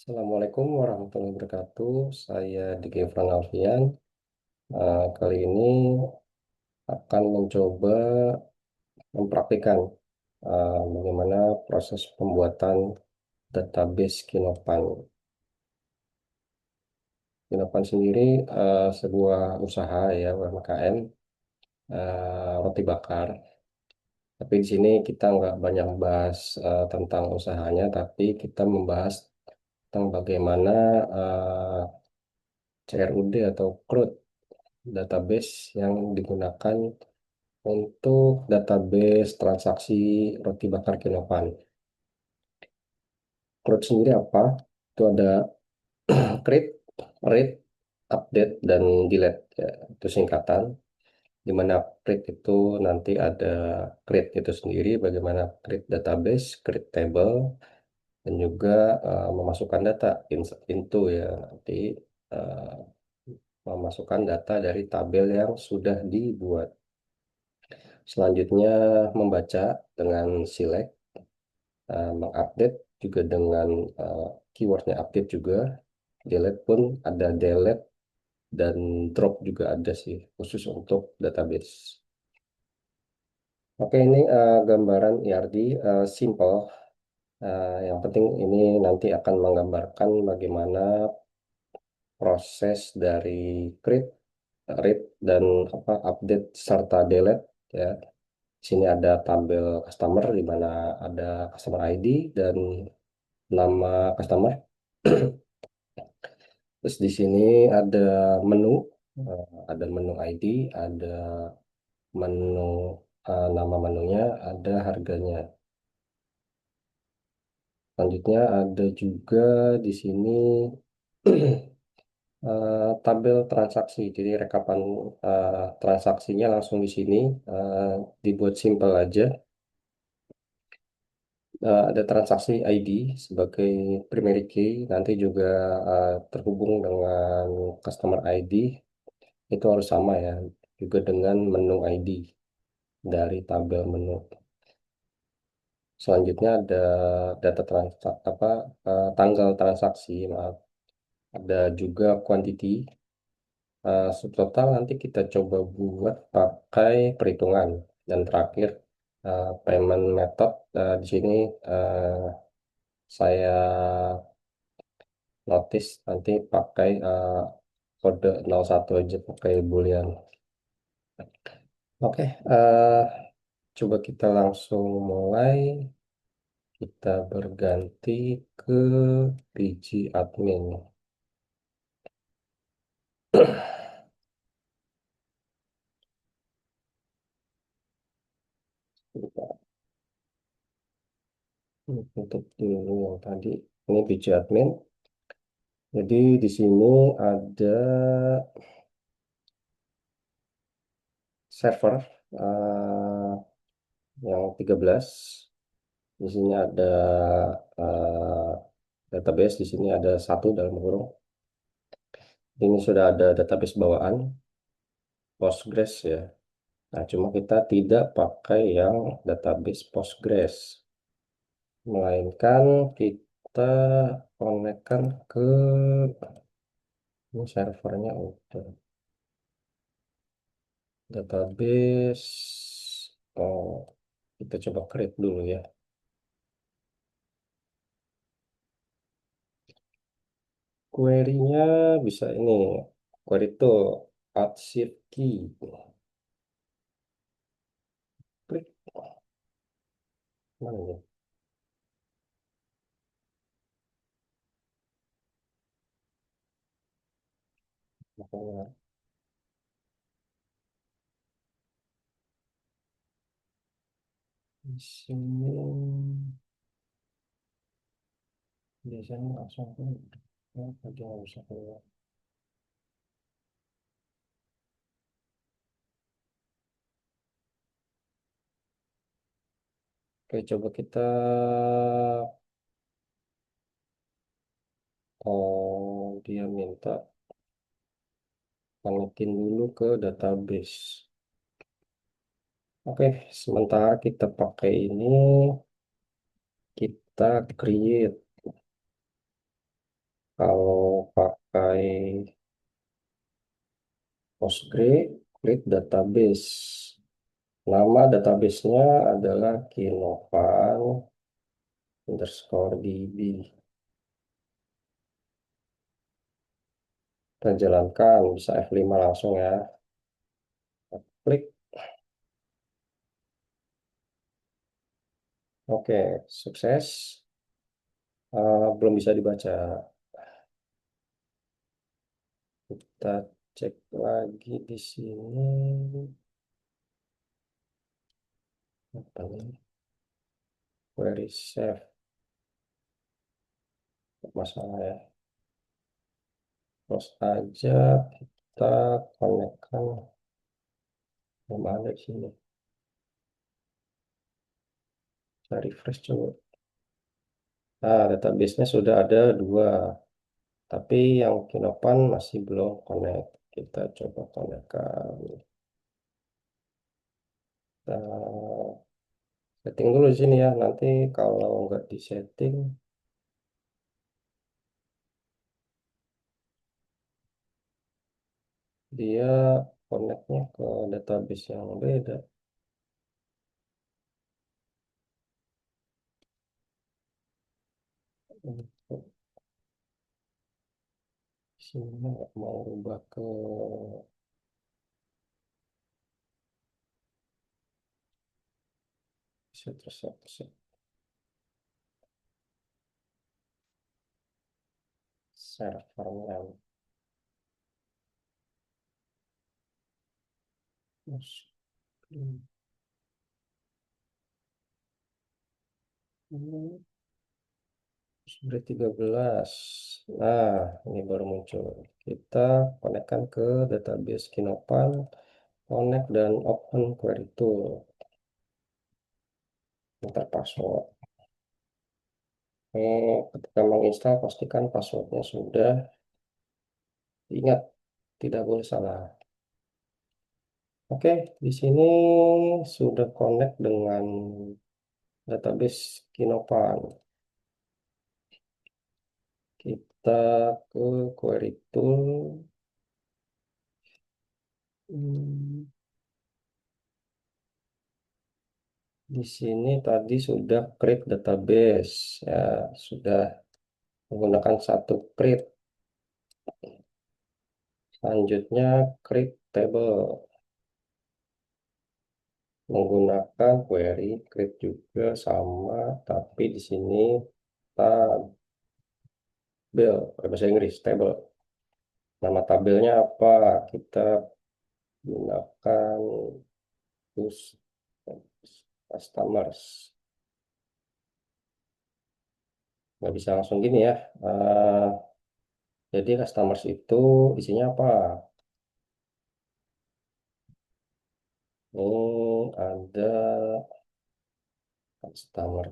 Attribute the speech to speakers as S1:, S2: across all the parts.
S1: Assalamualaikum warahmatullahi wabarakatuh. Saya Diki Irfan Alfian. Kali ini akan mencoba mempraktikkan bagaimana proses pembuatan database Kinopan. Kinopan sendiri sebuah usaha ya UMKM roti bakar. Tapi di sini kita nggak banyak bahas tentang usahanya, tapi kita membahas tentang bagaimana CRUD atau CRUD database yang digunakan untuk database transaksi roti bakar Kinopan. CRUD sendiri apa? Itu ada create, read, update, dan delete. Ya, itu singkatan. Di mana create itu nanti ada create itu sendiri, bagaimana create database, create table, dan juga memasukkan data into ya nanti uh, memasukkan data dari tabel yang sudah dibuat. Selanjutnya membaca dengan select, mengupdate juga dengan keywordnya update juga, delete pun ada delete dan drop juga ada sih khusus untuk database. Oke, ini gambaran ERD simple. Yang penting ini nanti akan menggambarkan bagaimana proses dari create, read, dan update serta delete ya. Di sini ada tabel customer di mana ada customer ID dan nama customer. Terus di sini ada menu, ada menu ID, ada menu nama menunya, ada harganya. Selanjutnya ada juga di sini tabel transaksi. Jadi rekapan transaksinya langsung di sini dibuat simple aja. Ada transaksi ID sebagai primary key, nanti juga terhubung dengan customer ID itu harus sama ya, juga dengan menu ID dari tabel menu. Selanjutnya ada data tanggal transaksi, maaf. Ada juga quantity, subtotal nanti kita coba buat pakai perhitungan. Dan terakhir payment method. Di sini eh, saya notice nanti pakai kode 01 aja, pakai boolean. Oke, coba kita langsung mulai. Kita berganti ke PG admin. Kita tutup dulu yang tadi. Ini PG admin. Jadi di sini ada server yang 13. Di sini ada eh, database. Di sini ada satu dalam kurung. Ini sudah ada database bawaan Postgres ya. Nah, cuma kita tidak pakai yang database Postgres, melainkan kita konekkan ke ini servernya udah database. Oh, kita coba create dulu ya. Query-nya bisa ini, query itu alt shift key, klik mana ya? Makanya di sini biasanya langsung ke ya, tadi nggak bisa keluar. Oke, coba kita dia minta konekin dulu ke database. Oke, sementara kita pakai ini, kita create. Kalau pakai Postgre, create database. Nama databasenya adalah Kinovan underscore DB. Kita jalankan, bisa F5 langsung ya. Klik. Oke, sukses. Belum bisa dibaca. Kita cek lagi di sini. Apa nih? Query save. Masalah ya. Terus aja kita konekkan. Belum ada di sini. Kita refresh coba. Nah, database-nya sudah ada dua. Tapi yang Kinopan masih belum connect. Kita coba konekkan. Kita setting dulu di sini ya. Nanti kalau nggak disetting, dia connect-nya ke database yang beda. Untuk sini nggak mau rubah ke set servernya. Terus, sudah 13. Nah, ini baru muncul. Kita konekkan ke database Kinopan, connect dan open query tool. Enter password. Ketika menginstal, pastikan passwordnya sudah. Ingat, tidak boleh salah. Oke, di sini sudah connect dengan database Kinopan. Kita ke query tool. Hmm, Di sini tadi sudah create database, ya sudah menggunakan satu create. Selanjutnya create table menggunakan query create juga sama, tapi di sini tabel, bahasa Inggris table. Nama tabelnya apa? Kita gunakan use customers. Nggak bisa langsung gini ya. Eh, jadi customers itu isinya apa? Ini ada customer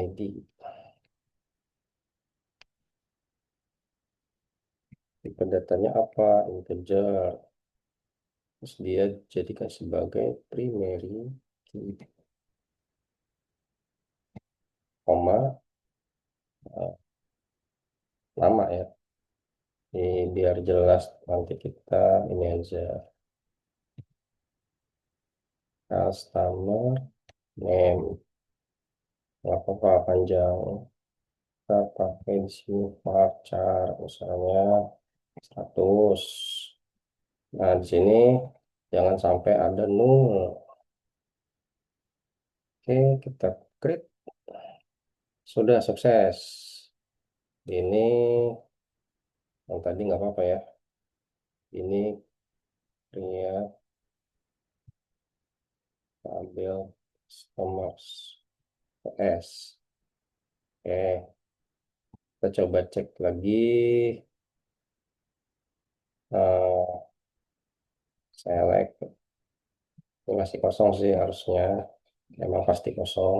S1: ID. Tipe datanya apa? Integer. Terus dia jadikan sebagai primary key, koma, eh, nama ya. Ini biar jelas nanti kita ini aja customer name. Nggak apa-apa panjang. Kita pakai di sini varchar misalnya 100. Nah, di sini jangan sampai ada nol. Oke, kita create. Sudah sukses. Ini yang tadi nggak apa-apa ya. Ini pria tabel commerce S. Oke, kita coba cek lagi. Eh, Select. Ini masih kosong sih harusnya. Emang pasti kosong.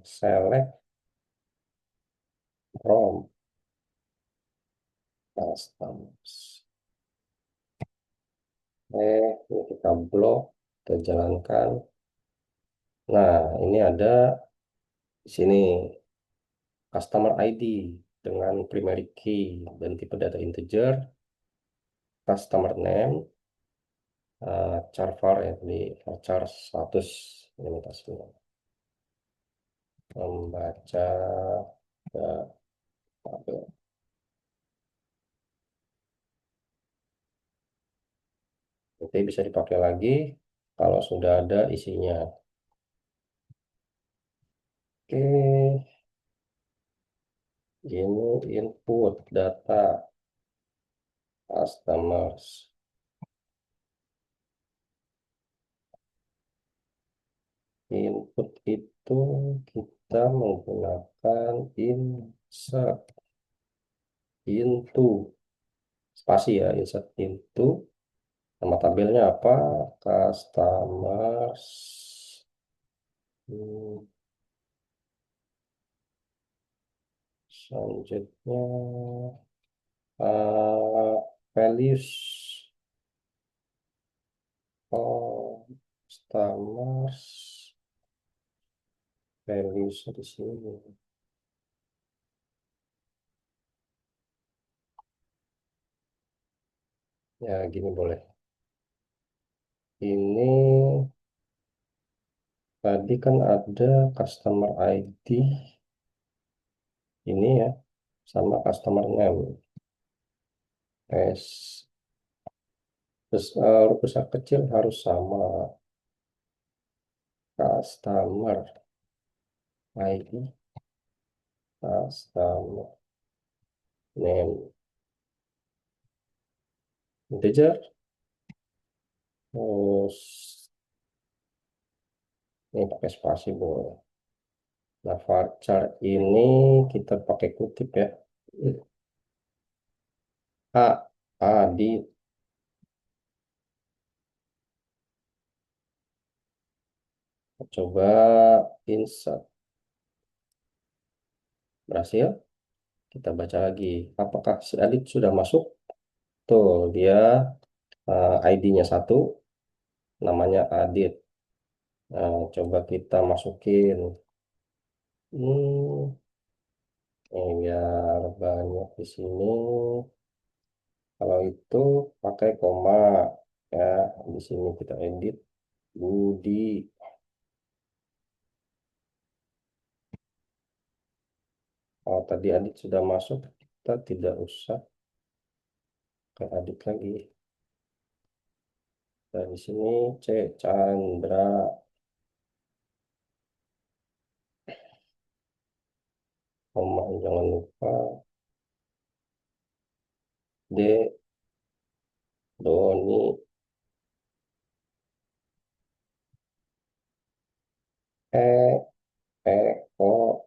S1: Select from customers. Ini kita blok, kita jalankan. Nah, ini ada di sini customer ID. dengan primary key dan tipe data integer, customer name, char var ya di char status limitasinya membaca ke tabel. Nanti bisa dipakai lagi kalau sudah ada isinya. Oke, ini input data customers. Input itu kita menggunakan insert into, spasi ya, insert into. Nama tabelnya apa? Customers. Hmm, selanjutnya values. Oh, customers values di sini. Ya, gini boleh. Ini tadi kan ada customer ID ini ya, sama customer name. S. Terus huruf besar kecil harus sama. Customer ID, customer name, integer. Terus ini pakai spasi boleh. Nah, varchar ini kita pakai kutip ya. A di coba insert. Berhasil. Kita baca lagi. Apakah si Adit sudah masuk? Tuh, dia ID-nya satu, namanya Adit. Nah, coba kita masukin. Hmm, ini biar banyak di sini. Kalau itu pakai koma ya. Di sini kita edit Budi. Oh, tadi Adit sudah masuk, kita tidak usah ke Adit lagi. Dan di sini C Chandra, koma jangan lupa. D Doni, E O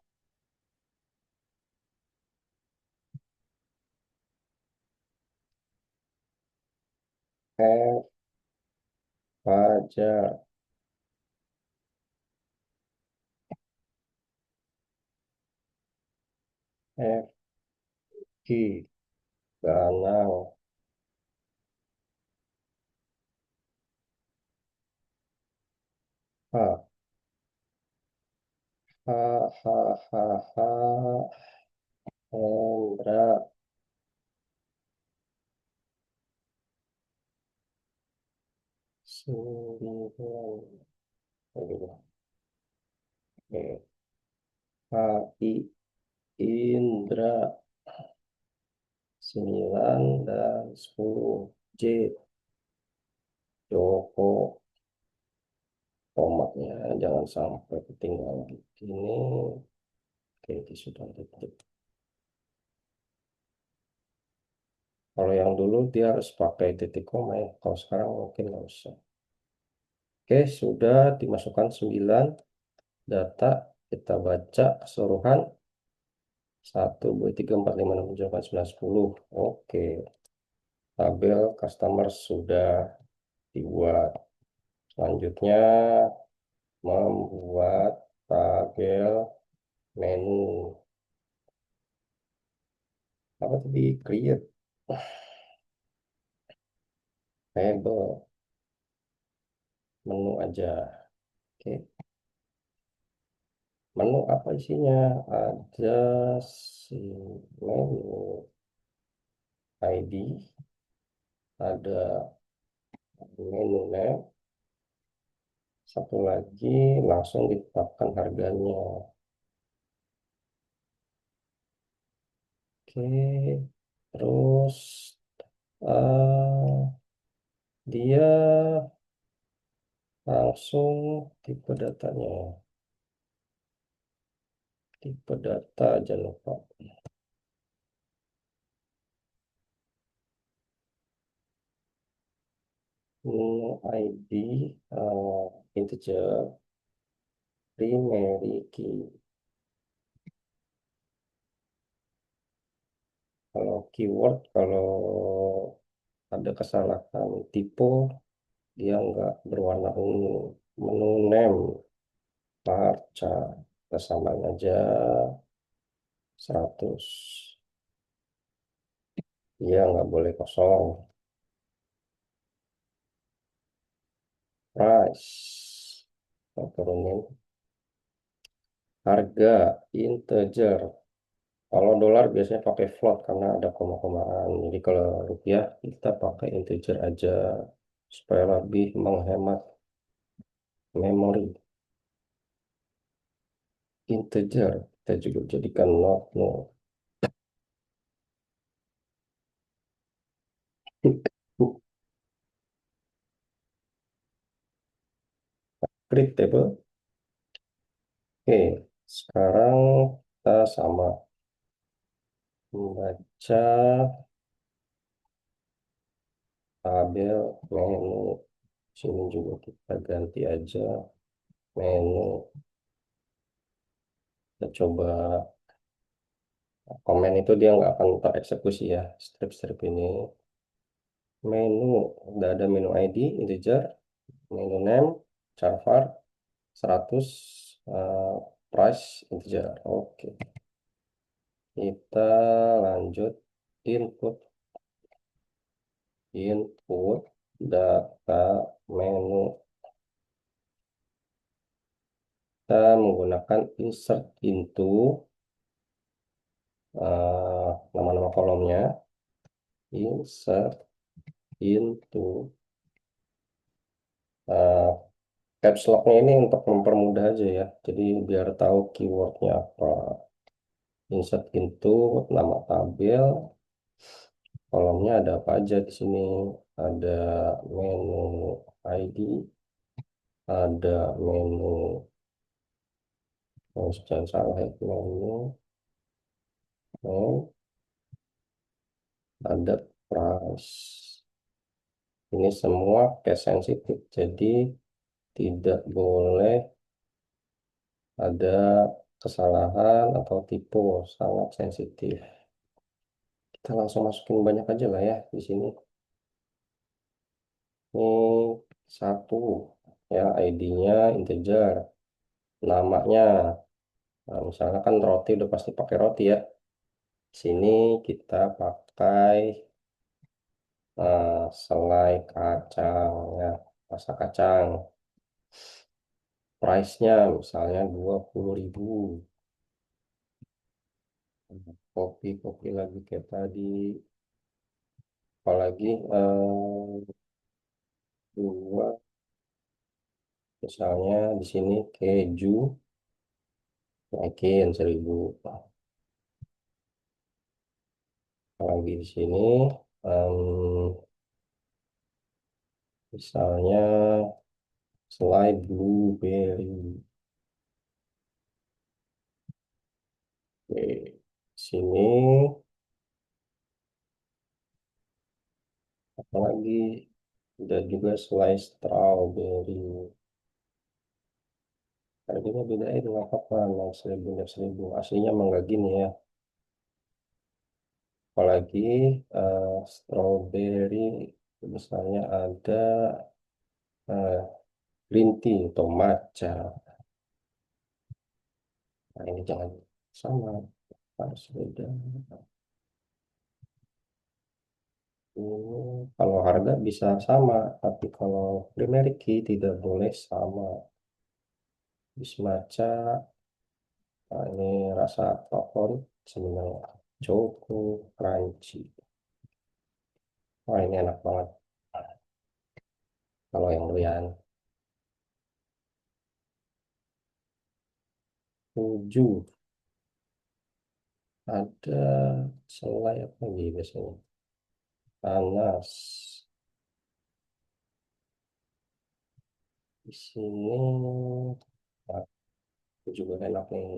S1: F Fajar, F Ki Ganang, H H H H H Hendra, sembilan. Oke. H I Indra, 9 dan 10. J Joko, tomatnya jangan sampai ketinggalan. Ini oke, ini sudah ditutup. Kalau yang dulu dia harus pakai titik koma ya. Kalau sekarang mungkin nggak usah. Oke, sudah dimasukkan 9 data. Kita baca keseluruhan. 1, 2, 3, 4, 5, 6, 7, 8, 9, 10. Oke, tabel customer sudah dibuat. Selanjutnya membuat tabel menu. Apa tadi? Create table menu aja. Oke. Menu apa isinya? Ada si menu ID, ada menu name, satu lagi langsung ditetapkan harganya. Oke, terus eh, dia langsung tipe datanya, tipe data jangan lupa. Menu ID integer primary key. Kalau keyword, kalau ada kesalahan tipe, dia nggak berwarna ungu. Menu name marca, kita samain aja 100. Dia nggak boleh kosong. Price, kita turunin. Harga integer. Kalau dolar biasanya pakai float karena ada koma-komaan. Jadi kalau rupiah kita pakai integer aja supaya lebih menghemat memori. Integer kita juga jadikan not no. Create table. Oke, sekarang kita sama membaca tabel menu. Sini juga kita ganti aja menu. Kita coba komen itu dia nggak akan tereksekusi ya. Strip-strip ini. Menu, udah ada menu ID, integer, menu name, char var, 100, eh, price, integer. Oke, kita lanjut input. Input data menu. Kita menggunakan insert into nama-nama kolomnya. Insert into eh, caps lock-nya ini untuk mempermudah aja ya. Jadi biar tahu keywordnya apa. Insert into nama tabel. Kolomnya ada apa aja di sini? Ada menu ID, ada menu, oh, jangan salah ya, menu, ada price. Ini semua case sensitif, jadi tidak boleh ada kesalahan atau tipe, sangat sensitif. Kita langsung masukin banyak aja lah ya di sini. Ini satu ya, ID-nya integer, namanya. Nah, misalnya kan roti udah pasti pakai roti ya. Sini kita pakai selai kacang ya, rasa kacang. Price-nya misalnya 20.000. Kopi-kopi lagi kayak tadi. Apalagi dua, misalnya di sini keju naikin 1.000. Apalagi di sini em, misalnya selai blueberry. Oke, sini apalagi ada juga selai strawberry. Harganya bedain nggak apa-apa, naik 1.000 naik 1.000. Aslinya emang nggak gini ya. Apalagi strawberry, misalnya ada eh, green tea atau matcha. Nah, ini jangan sama, harus beda. Ini kalau harga bisa sama, tapi kalau primary key tidak boleh sama. Bis matcha Nah, ini rasa favorit sebenarnya, Choco Crunchy. Wah, ini enak banget kalau yang doyan. 7 ada selai apa lagi biasanya? Panas. Di sini juga enak nih.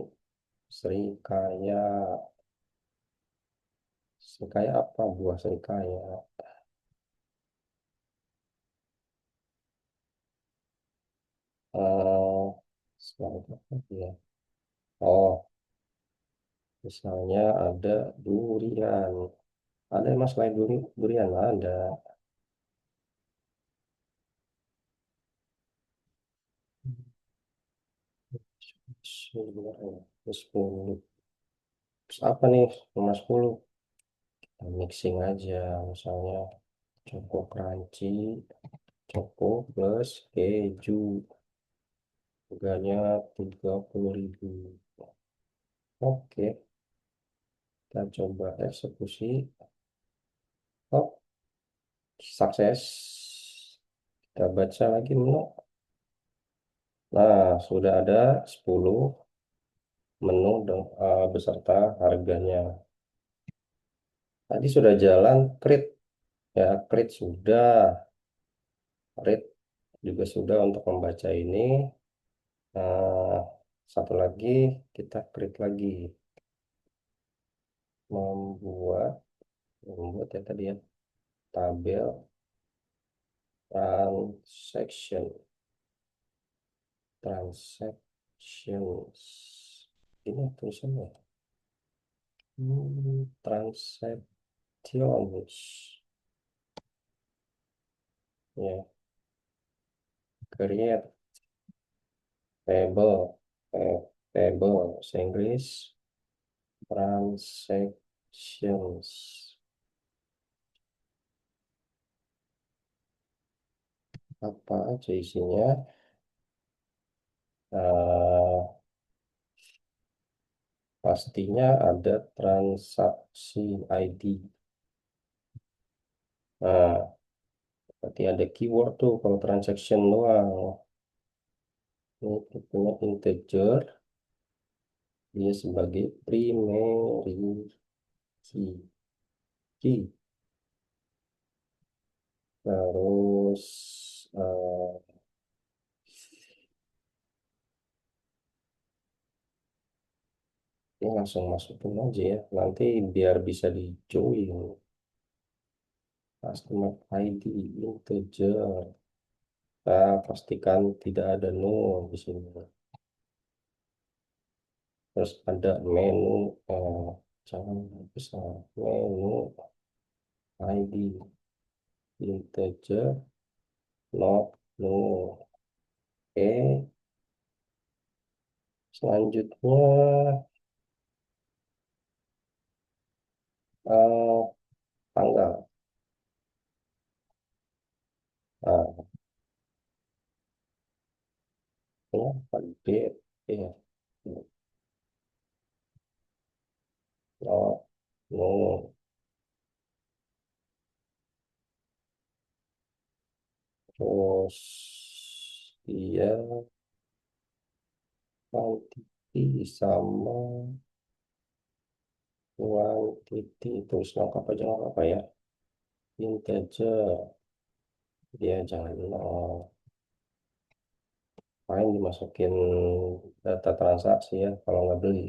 S1: Serikaya. Serikaya apa? Buah serikaya. Eh, Selain apa ya? Oh, misalnya ada durian. Ada mas selain durian ada. Sebenarnya 10. Terus apa nih nomor 10? Kita mixing aja. Misalnya Choco Crunchy, Choco plus keju. Harganya 30.000. Oke, kita coba eksekusi. Oh, sukses. Kita baca lagi menu. Nah, sudah ada 10 menu beserta harganya. Tadi sudah jalan krit ya, krit sudah, krit juga sudah untuk membaca ini. Nah, satu lagi kita krit lagi membuat membuat ya tadi ya tabel transaction transactions ini tulisannya transactions ya, create table table bahasa Inggris transactions apa aja isinya. Eh, Pastinya ada transaksi ID. Nah, berarti ada keyword tuh kalau transaction doang. Ini punya integer, dia sebagai primary key. Terus ini langsung masukin aja ya. Nanti biar bisa di join. Customer ID integer. Kita pastikan tidak ada nol di sini. Terus ada menu, jangan besar, menu ID integer not no. Oke, selanjutnya eh, tanggal. Nah, ini apa? Date ya, not no. Terus dia quantity sama quantity, terus lengkap aja nggak apa ya, integer dia jangan nol. Main dimasukin data transaksi ya kalau nggak beli.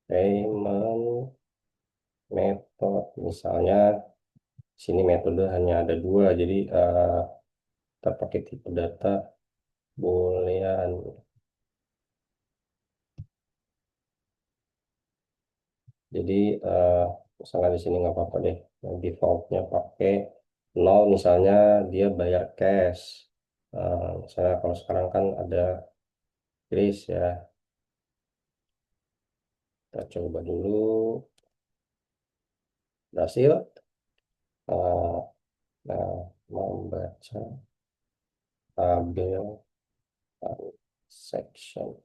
S1: Payment method misalnya sini metode hanya ada dua, jadi kita pakai tipe data boolean. Jadi eh, misalnya di sini nggak apa-apa deh, yang defaultnya pakai nol, misalnya dia bayar cash. Misalnya kalau sekarang kan ada kris ya, kita coba dulu berhasil. Eh, nah, membaca tabel section.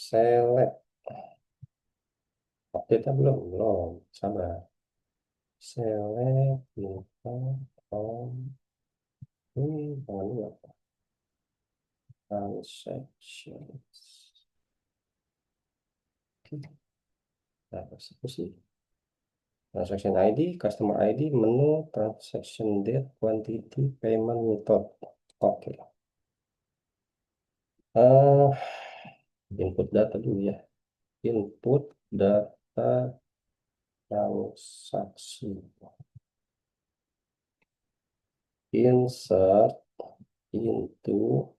S1: Select. Update belum, sabar. Select info from ini jangan lupa transactions. Oke, nah, eksekusi. Transaction ID, customer ID, menu, transaction date, quantity, payment method. Oke. Eh, input data dulu ya. Input data transaksi. Insert into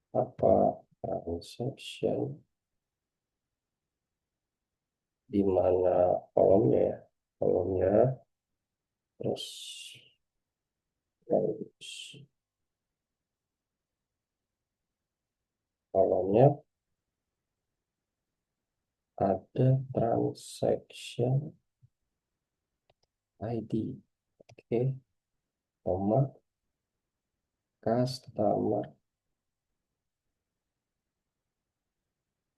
S1: apa transaction di mana kolomnya ya. Kolomnya terus kolomnya ada transaction ID. Oke, koma customer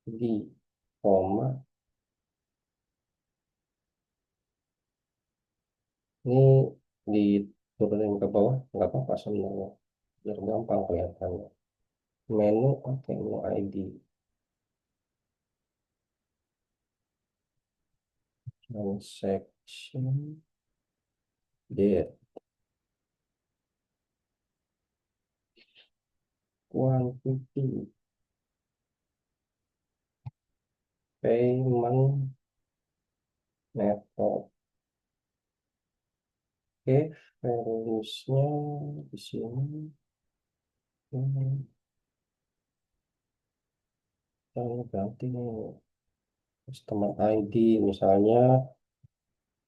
S1: di koma ini diturunin ke bawah nggak apa-apa sebenarnya biar gampang kelihatannya. Menu, oke, menu ID transaction date quantity payment method. Oke, values-nya di sini. Hmm, yang ganti nih customer ID misalnya.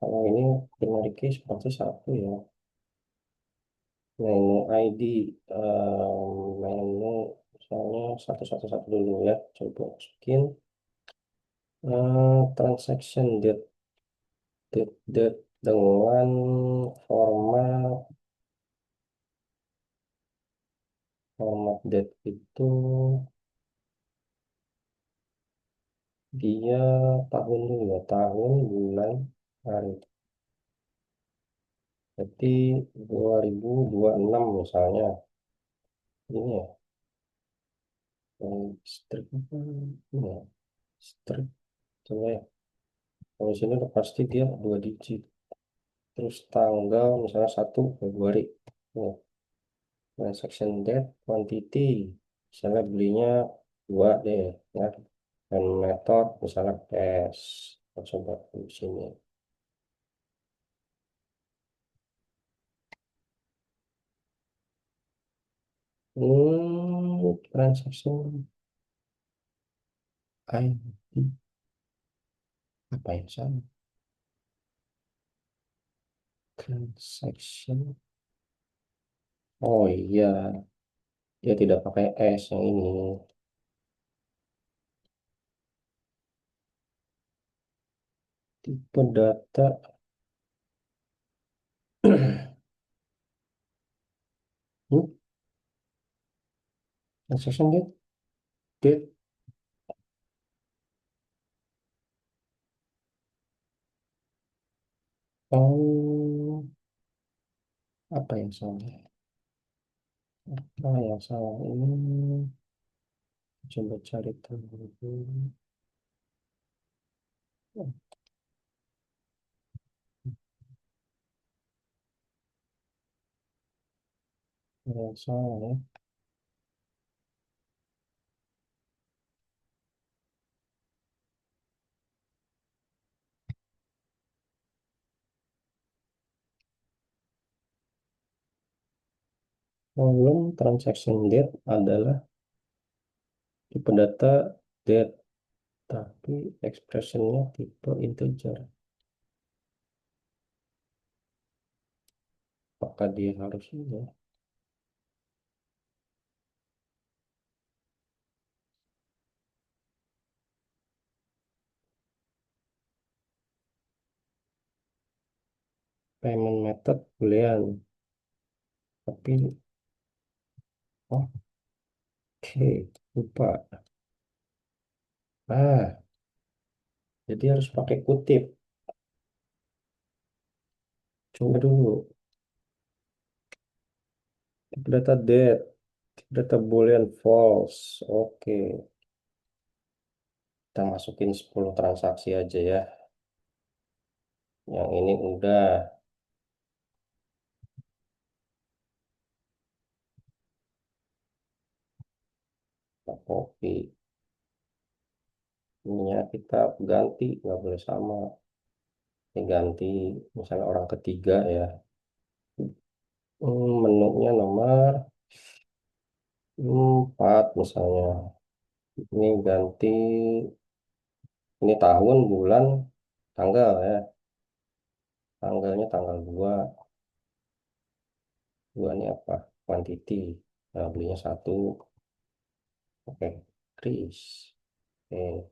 S1: Kalau ini generic key seperti satu ya. Menu ID, menu misalnya 111 dulu ya. Coba masukin transaction date dengan format date itu dia tahun dulu ya, tahun, bulan, hari. Jadi 2026 misalnya. Ini ya, strip apa? Ini ya, strip. Coba ya. Kalau sini udah pasti dia 2 digit. Terus tanggal misalnya 1 Februari. Nih, transaction date, quantity. Misalnya belinya 2 deh. Ya. Dan method misalnya cash. Kita coba di sini. Transaction ID. Apa yang salah? Transaction. Oh iya, dia tidak pakai S yang ini. Tipe data. Hmm? Transaction date. Oh, apa yang salah? Apa yang salah ini? Coba cari tahu dulu. Yang salah ya. Kolom transaction date adalah tipe data date, tapi expressionnya tipe integer. Apakah dia harus ini? Payment method boolean, tapi oke, lupa. Ah, jadi harus pakai kutip. Coba dulu. Data date, data boolean false. Oke, kita masukin 10 transaksi aja ya. Yang ini udah kita copy. Ininya kita ganti, nggak boleh sama. Ini ganti, misalnya orang ketiga ya. Menunya nomor 4 misalnya. Ini ganti, ini tahun, bulan, tanggal ya. Tanggalnya tanggal 2. 2 ini apa? Quantity. Nah, belinya satu. Oke, Kris. Oke,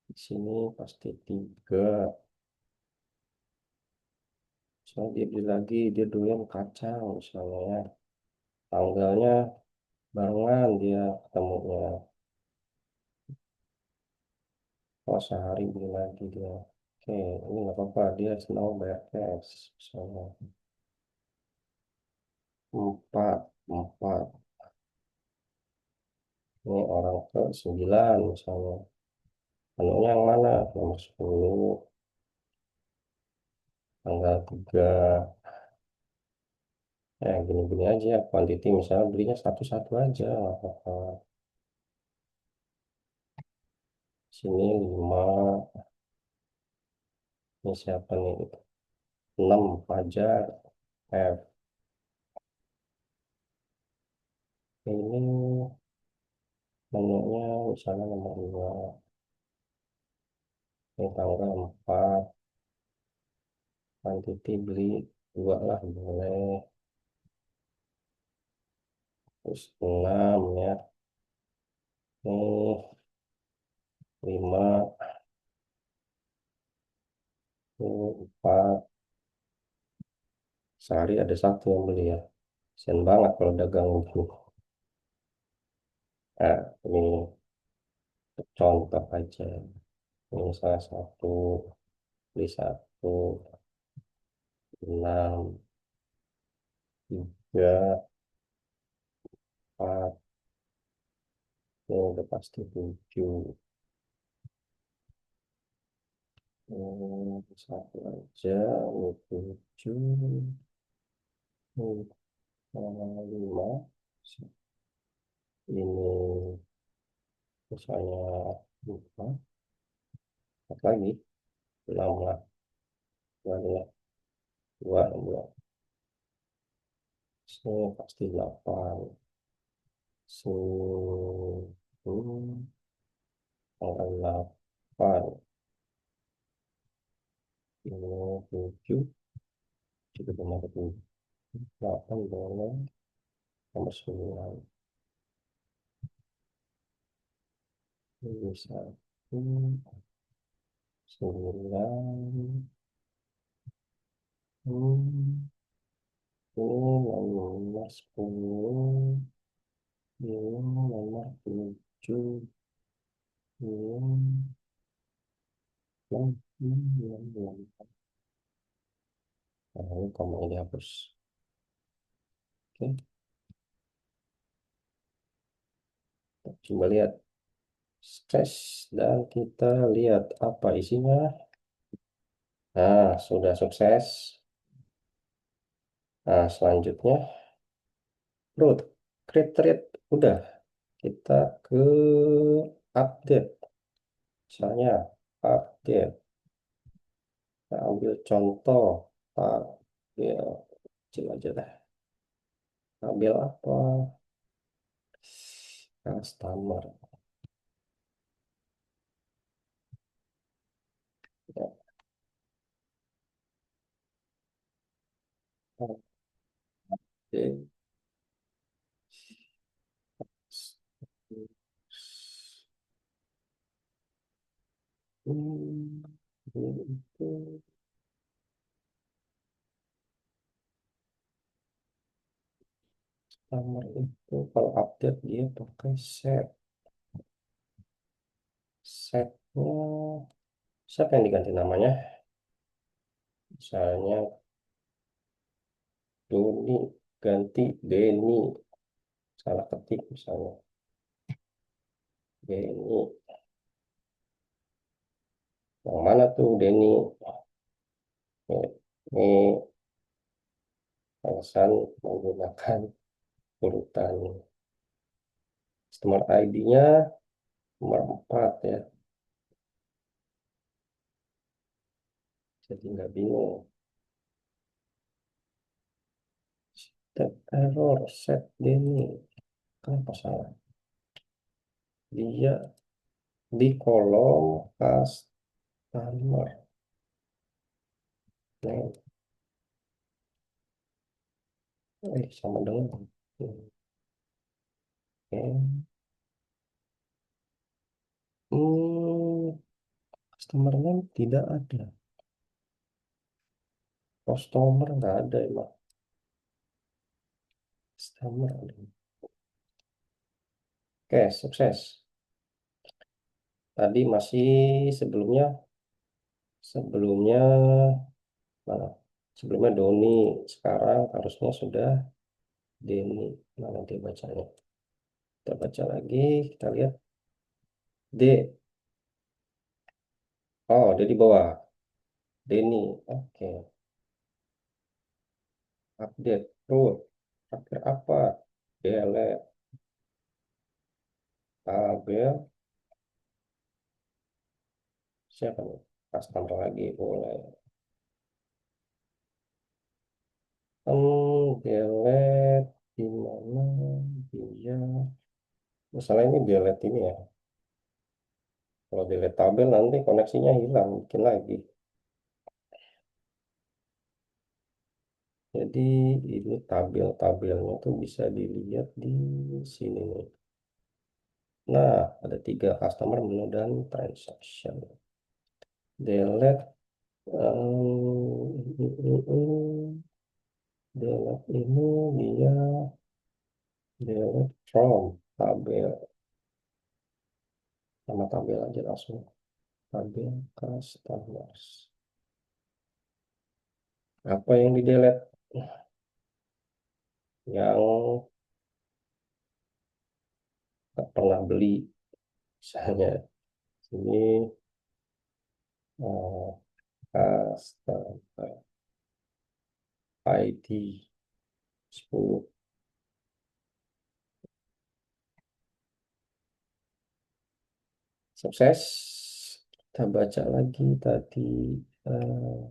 S1: di sini pasti 3. Misalnya dia beli lagi, dia doyan kacang misalnya ya. Tanggalnya barengan dia ketemunya. Oh, sehari beli lagi dia. Oke, ini nggak apa-apa. Dia senang bayar cash. Misalnya 4, 4. Ini orang ke 9 misalnya. Menunya yang mana? Nomor 10, tanggal 3. Ya, gini-gini aja. Quantity misalnya belinya satu-satu aja. Nggak apa-apa. Sini 5. Ini siapa nih? 6, Fajar. F. Ini menunya misalnya nomor 2. Ini tanggal 4. Quantity beli 2 lah boleh. Terus 6 ya. Ini 5. Ini 4. Sehari ada satu yang beli ya. Sen banget kalau dagang begini. Nah, ini contoh aja. Ini salah satu, beli satu, 6, 3, 4. Ini udah pasti 7. Satu aja, ini 7. Ini 5. Ini misalnya 4. Empat lagi, 6 lah. Dua, dua, dua, dua. Sini pasti 8. Sini tanggal 8. Ini 7. Juga benar 7. 8 boleh. Nomor 9. Ini 1. 9. Ini nomor 10. Ini nomor 7. Ini ini. Nah, ini kamu ini hapus. Oke, coba lihat sukses dan kita lihat apa isinya. Nah, sudah sukses. Nah, selanjutnya root, create thread. Udah, kita ke update. Misalnya update. Kita ambil contoh. Ambil kecil aja dah. Ambil apa? Customer. Ya, update. Hmm, itu. Customer itu kalau update dia pakai setnya siapa yang diganti namanya? Misalnya Doni ganti Denny, salah ketik misalnya Denny, yang mana tuh Denny? Ini alasan menggunakan urutan customer ID-nya nomor 4 ya, jadi nggak bingung. Set error set Denny, kenapa salah? Dia di kolom customer name, sama dengan oke. Hmm, customer name tidak ada, customer nggak ada emang, customer ada. Oke, sukses. Tadi masih sebelumnya sebelumnya mana? Sebelumnya Doni, sekarang harusnya sudah Denny. Mana dia bacanya? Kita baca lagi, kita lihat D. Oh, dia di bawah. Denny. Oke. Update. Root. Terakhir apa? Delete. Tabel. Siapa nih? Customer lagi boleh. Delete. Di mana dia? Misalnya ini delete ini ya. Kalau delete tabel nanti koneksinya hilang. Bikin lagi. Jadi ini tabel-tabelnya tuh bisa dilihat di sini nih. Nah, ada 3 customer, menu, dan transaction. Delete, delete ini dia delete from tabel, sama tabel aja langsung. Tabel customers. Apa yang di delete? Yang nggak pernah beli. Misalnya ini customer ID 10. Sukses. Kita baca lagi tadi. eh,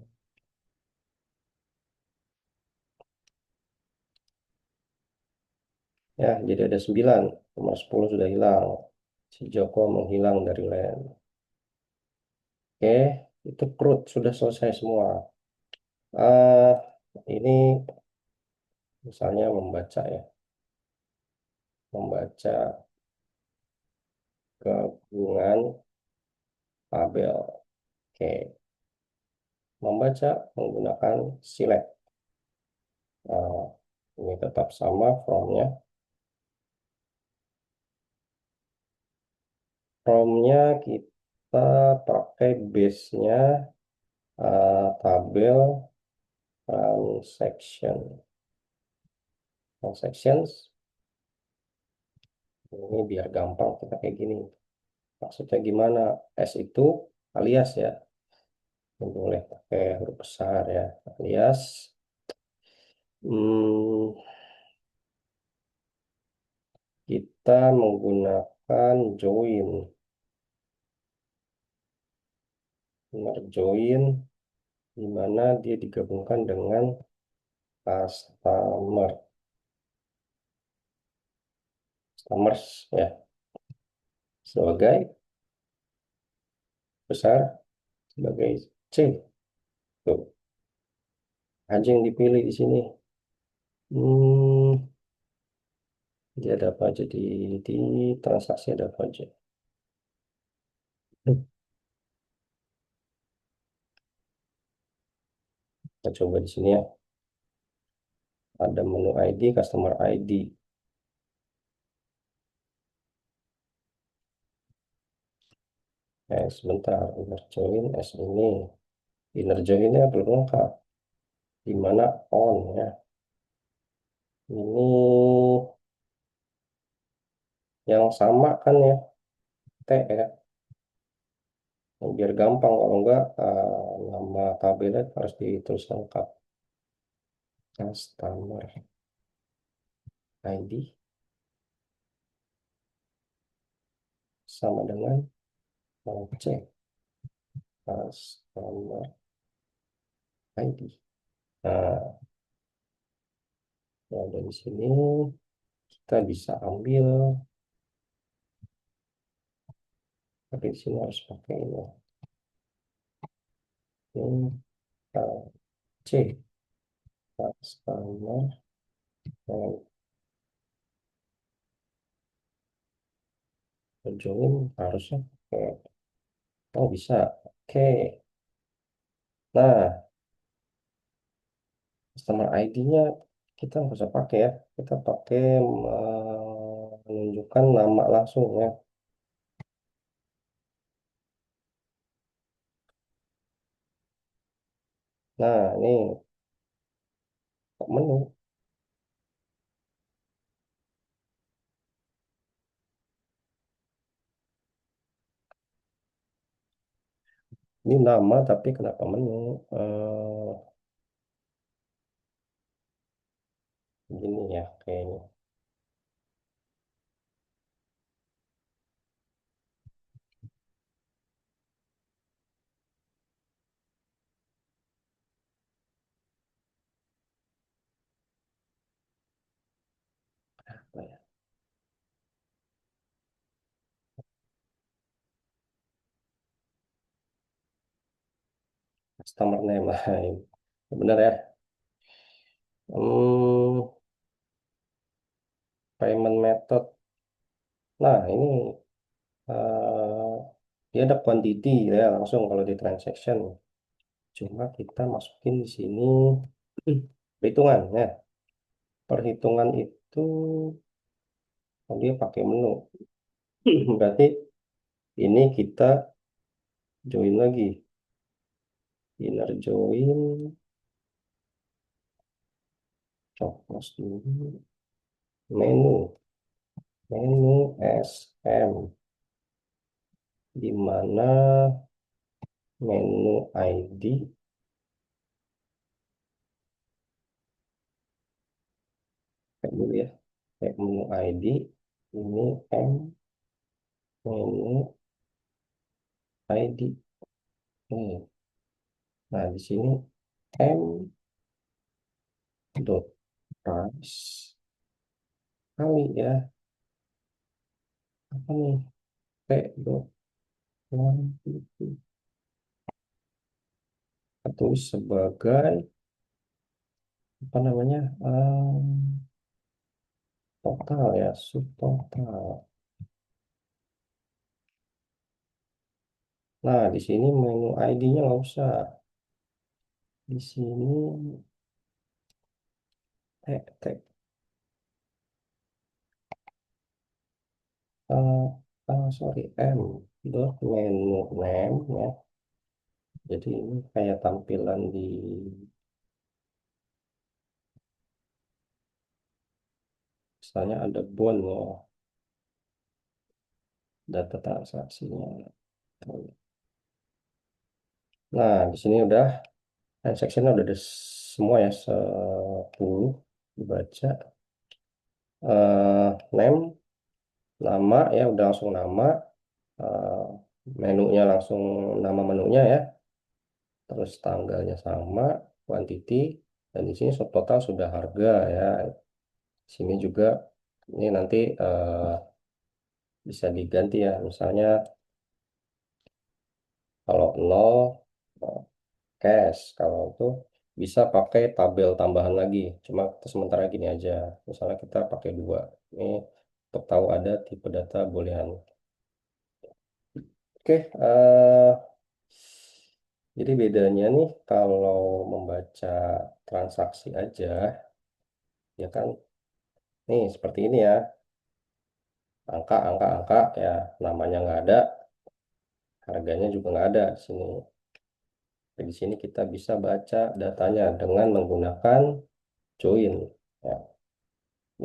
S1: ya, jadi ada 9. Nomor 10 sudah hilang. Si Joko menghilang dari LAN. Oke, itu CRUD sudah selesai semua. eh ini misalnya membaca ya. Membaca gabungan tabel. Oke, membaca menggunakan select. Nah, ini tetap sama from-nya. From-nya kita pakai base-nya tabel transaction. Transactions. Ini biar gampang kita kayak gini. Maksudnya gimana? S itu alias ya. Boleh pakai huruf besar ya. Alias. Hmm, kita menggunakan join. Join di mana dia digabungkan dengan customer. Customers ya. Sebagai besar, sebagai C. Tuh. Aja yang dipilih di sini. Hmm, dia ada apa aja di transaksi ada apa aja. Kita coba di sini ya. Ada menu ID, customer ID. Sebentar, inner join S ini. Inner joinnya belum lengkap. Di mana on ya. Ini yang sama kan ya, T ya. Biar gampang, kalau enggak nama tabelnya harus ditulis lengkap. Customer ID sama dengan C. Customer ID. Nah, ya dari sini kita bisa ambil, tapi di sini harus pakai ini. Ini C. Customer join harusnya pakai. Oh bisa. Oke. Nah, customer ID-nya kita nggak usah pakai ya. Kita pakai menunjukkan nama langsung ya. Nah, ini menu. Ini nama tapi kenapa menu? Gini ya kayaknya. Apa ya? Customer name. Benar ya. Hmm, payment method. Nah, ini eh, dia ada quantity ya langsung kalau di transaction. Cuma kita masukin di sini perhitungan ya. Perhitungan itu dia pakai menu. Berarti ini kita join lagi. Inner join. Coplos dulu. Menu. Menu SM. Di mana menu ID. Kayak dulu ya. Kayak menu ID. Ini M. Menu ID. Hmm. Nah, di sini M dot price kali ya apa nih P dot quantity tulis sebagai apa namanya total ya subtotal. Nah di sini menu ID-nya nggak usah di sini tag sorry M dot menu name ya. Jadi ini kayak tampilan di misalnya ada bond ya data transaksinya. Nah di sini udah transaction udah ada semua ya 10 dibaca. Name nama ya udah langsung nama. Eh, Menunya langsung nama menunya ya, terus tanggalnya sama, quantity, dan di sini subtotal sudah harga ya. Sini juga ini nanti bisa diganti ya, misalnya kalau nol cash, kalau itu bisa pakai tabel tambahan lagi. Cuma kita sementara gini aja, misalnya kita pakai dua. Ini untuk tahu ada tipe data boolean. Oke, jadi bedanya nih kalau membaca transaksi aja, ya kan, nih seperti ini ya, angka, angka, angka, ya namanya nggak ada, harganya juga nggak ada di sini. Di sini kita bisa baca datanya dengan menggunakan join. Ya,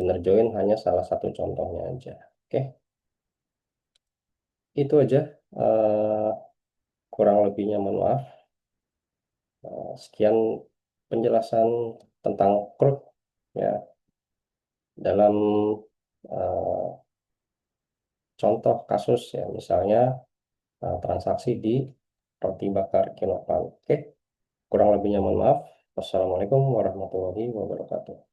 S1: inner join hanya salah satu contohnya aja. Oke, itu aja. Eh, Kurang lebihnya mohon maaf. Sekian penjelasan tentang CRUD ya dalam eh, contoh kasus ya, misalnya transaksi di roti bakar Kinopan. Oke, kurang lebihnya mohon maaf. Wassalamualaikum warahmatullahi wabarakatuh.